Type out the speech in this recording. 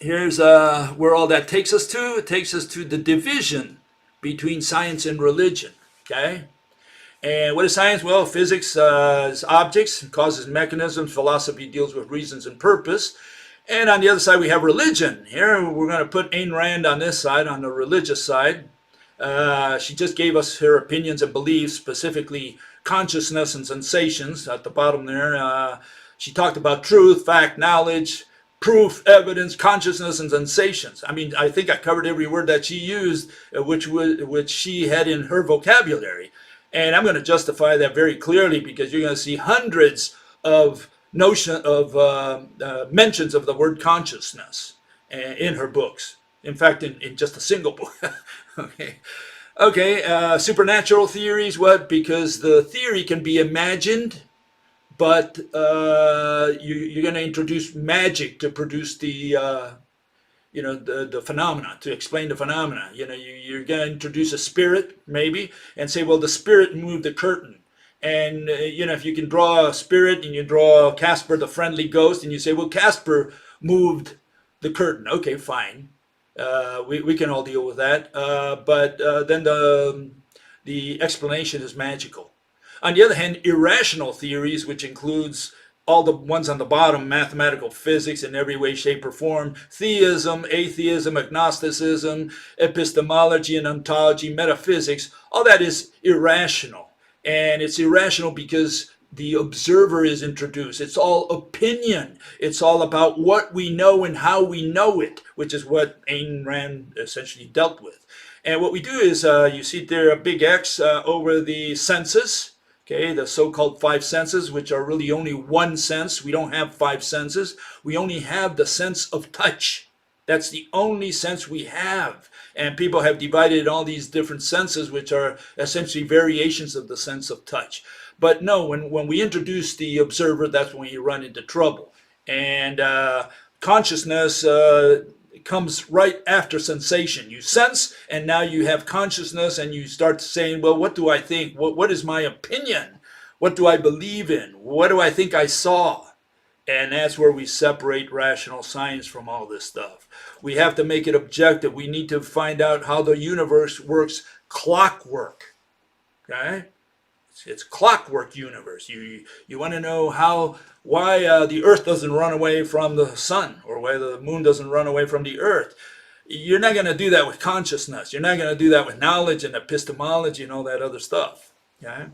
here's where all that takes us to. It takes us to the division between science and religion. Okay? And what is science? Well, physics is objects, causes, mechanisms. Philosophy deals with reasons and purpose. And on the other side, we have religion. Here, we're going to put Ayn Rand on this side, on the religious side. She just gave us her opinions and beliefs, specifically consciousness and sensations at the bottom there. She talked about truth, fact, knowledge, proof, evidence, consciousness, and sensations. I mean, I think I covered every word that she used, which she had in her vocabulary. And I'm going to justify that very clearly, because you're going to see hundreds of mentions of the word consciousness in her books. In fact, in just a single book. Okay. Supernatural theories. What? Because the theory can be imagined, but you're going to introduce magic to produce the the phenomena, to explain the phenomena. You're going to introduce a spirit, maybe, and say, well, the spirit moved the curtain. And, if you can draw a spirit and you draw Casper the Friendly Ghost, and you say, well, Casper moved the curtain. Okay, fine. We can all deal with that. But then the explanation is magical. On the other hand, irrational theories, which includes all the ones on the bottom, mathematical physics in every way, shape, or form, theism, atheism, agnosticism, epistemology and ontology, metaphysics, all that is irrational. And it's irrational because the observer is introduced. It's all opinion. It's all about what we know and how we know it, which is what Ayn Rand essentially dealt with. And what we do is, you see there a big X over the senses. Okay, the so-called five senses, which are really only one sense. We don't have five senses. We only have the sense of touch. That's the only sense we have. And people have divided all these different senses, which are essentially variations of the sense of touch. But no, when we introduce the observer, that's when you run into trouble. And consciousness comes right after sensation. You sense, and now you have consciousness, and you start saying, well, what do I think? What is my opinion? What do I believe in? What do I think I saw? And that's where we separate rational science from all this stuff. We have to make it objective. We need to find out how the universe works clockwork. Okay? It's clockwork universe. You want to know why the Earth doesn't run away from the sun, or why the moon doesn't run away from the Earth. You're not going to do that with consciousness. You're not going to do that with knowledge and epistemology and all that other stuff. Okay?